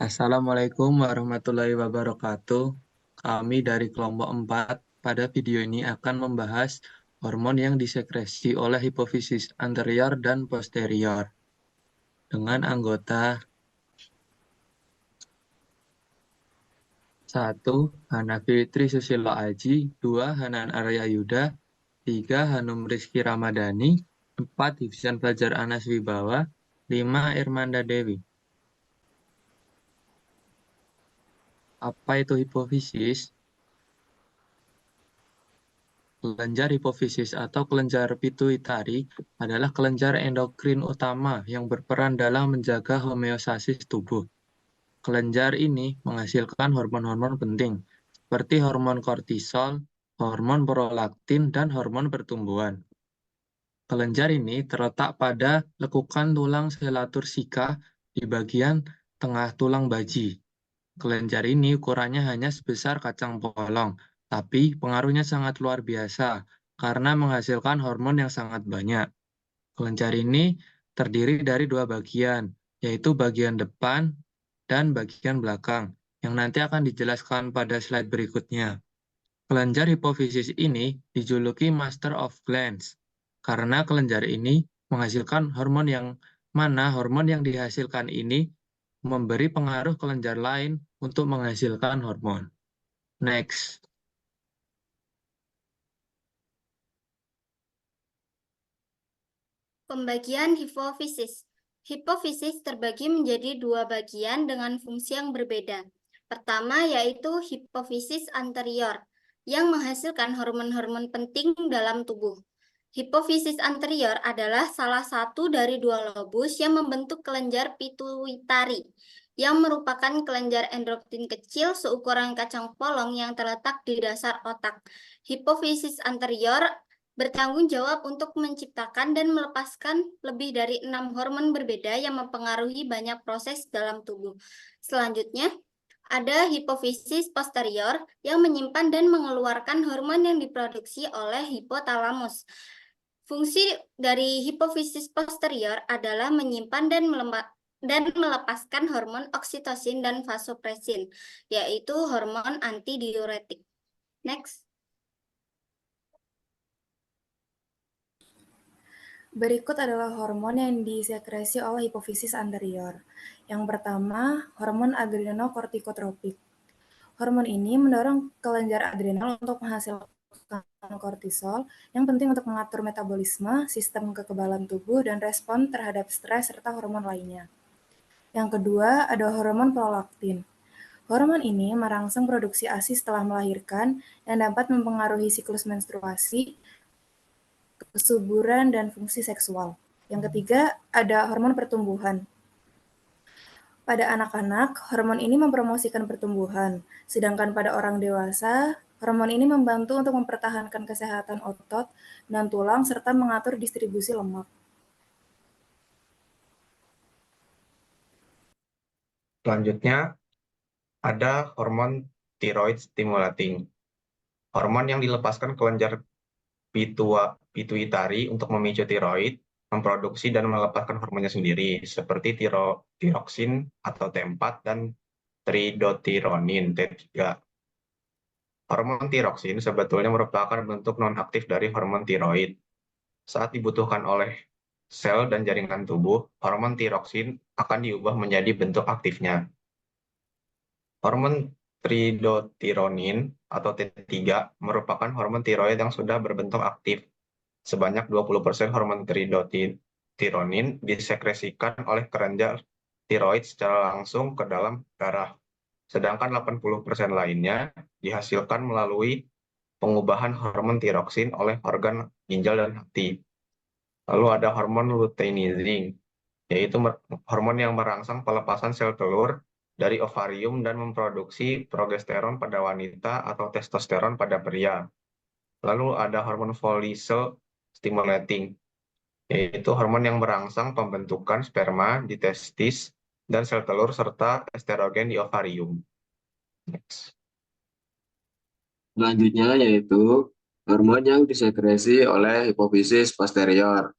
Assalamualaikum warahmatullahi wabarakatuh. Kami dari kelompok 4 pada video ini akan membahas hormon yang disekresi oleh hipofisis anterior dan posterior dengan anggota 1. Hana Fitri Susilo Aji, 2. Hanan Arya Yuda, 3. Hanum Rizky Ramadhani, 4. Hifzan Fajar Anas Wibawa, 5. Irmanda Dewi. Apa itu hipofisis? Kelenjar hipofisis atau kelenjar pituitari adalah kelenjar endokrin utama yang berperan dalam menjaga homeostasis tubuh. Kelenjar ini menghasilkan hormon-hormon penting seperti hormon kortisol, hormon prolaktin, dan hormon pertumbuhan. Kelenjar ini terletak pada lekukan tulang selatur sika di bagian tengah tulang baji. Kelenjar ini ukurannya hanya sebesar kacang polong, tapi pengaruhnya sangat luar biasa karena menghasilkan hormon yang sangat banyak. Kelenjar ini terdiri dari dua bagian, yaitu bagian depan dan bagian belakang, yang nanti akan dijelaskan pada slide berikutnya. Kelenjar hipofisis ini dijuluki Master of Glands, karena kelenjar ini menghasilkan hormon yang mana hormon yang dihasilkan ini memberi pengaruh kelenjar lain untuk menghasilkan hormon. Next. Pembagian hipofisis. Hipofisis terbagi menjadi dua bagian dengan fungsi yang berbeda. Pertama yaitu hipofisis anterior, yang menghasilkan hormon-hormon penting dalam tubuh. Hipofisis anterior adalah salah satu dari dua lobus yang membentuk kelenjar pituitari, yang merupakan kelenjar endokrin kecil seukuran kacang polong yang terletak di dasar otak. Hipofisis anterior bertanggung jawab untuk menciptakan dan melepaskan lebih dari 6 hormon berbeda yang mempengaruhi banyak proses dalam tubuh. Selanjutnya, ada hipofisis posterior yang menyimpan dan mengeluarkan hormon yang diproduksi oleh hipotalamus. Fungsi dari hipofisis posterior adalah menyimpan dan melepaskan hormon oksitosin dan vasopresin, yaitu hormon antidiuretik. Next. Berikut adalah hormon yang disekresi oleh hipofisis anterior. Yang pertama, hormon adrenokortikotropik. Hormon ini mendorong kelenjar adrenal untuk menghasilkan kortisol yang penting untuk mengatur metabolisme, sistem kekebalan tubuh, dan respon terhadap stres serta hormon lainnya. Yang kedua, ada hormon prolaktin. Hormon ini merangsang produksi ASI setelah melahirkan yang dapat mempengaruhi siklus menstruasi, kesuburan, dan fungsi seksual. Yang ketiga, ada hormon pertumbuhan. Pada anak-anak, hormon ini mempromosikan pertumbuhan, sedangkan pada orang dewasa, hormon ini membantu untuk mempertahankan kesehatan otot dan tulang serta mengatur distribusi lemak. Selanjutnya, ada hormon thyroid stimulating. Hormon yang dilepaskan kelenjar pituitari untuk memicu tiroid, memproduksi dan melepaskan hormonnya sendiri, seperti tiroksin atau T4 dan tridotironin T3. Hormon tiroksin sebetulnya merupakan bentuk non-aktif dari hormon tiroid. Saat dibutuhkan oleh sel dan jaringan tubuh, hormon tiroksin akan diubah menjadi bentuk aktifnya. Hormon tridotironin atau T3 merupakan hormon tiroid yang sudah berbentuk aktif. Sebanyak 20% hormon tridotironin disekresikan oleh kelenjar tiroid secara langsung ke dalam darah, sedangkan 80% lainnya dihasilkan melalui pengubahan hormon tiroksin oleh organ ginjal dan hati. Lalu ada hormon luteinizing, yaitu hormon yang merangsang pelepasan sel telur dari ovarium dan memproduksi progesteron pada wanita atau testosteron pada pria. Lalu ada hormon follicle stimulating, yaitu hormon yang merangsang pembentukan sperma di testis dan sel telur serta estrogen di ovarium. Next. Selanjutnya yaitu hormon yang disekresi oleh hipofisis posterior.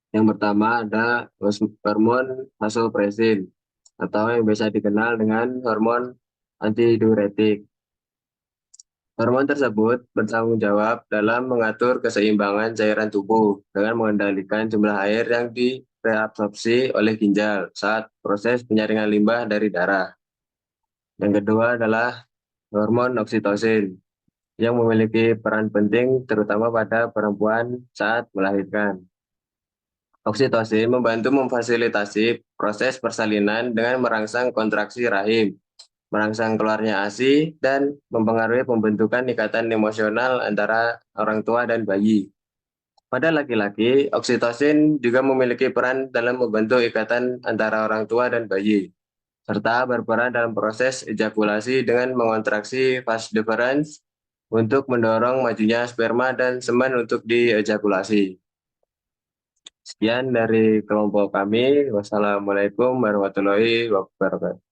Yang pertama ada hormon vasopressin atau yang biasa dikenal dengan hormon antidiuretik. Hormon tersebut bertanggung jawab dalam mengatur keseimbangan cairan tubuh dengan mengendalikan jumlah air yang direabsorpsi oleh ginjal saat proses penyaringan limbah dari darah. Yang kedua adalah hormon oksitosin yang memiliki peran penting terutama pada perempuan saat melahirkan. Oksitosin membantu memfasilitasi proses persalinan dengan merangsang kontraksi rahim, merangsang keluarnya ASI, dan mempengaruhi pembentukan ikatan emosional antara orang tua dan bayi. Pada laki-laki, oksitosin juga memiliki peran dalam membentuk ikatan antara orang tua dan bayi, serta berperan dalam proses ejakulasi dengan mengontraksi vas deferens untuk mendorong majunya sperma dan semen untuk diejakulasi. Sekian dari kelompok kami. Wassalamualaikum warahmatullahi wabarakatuh.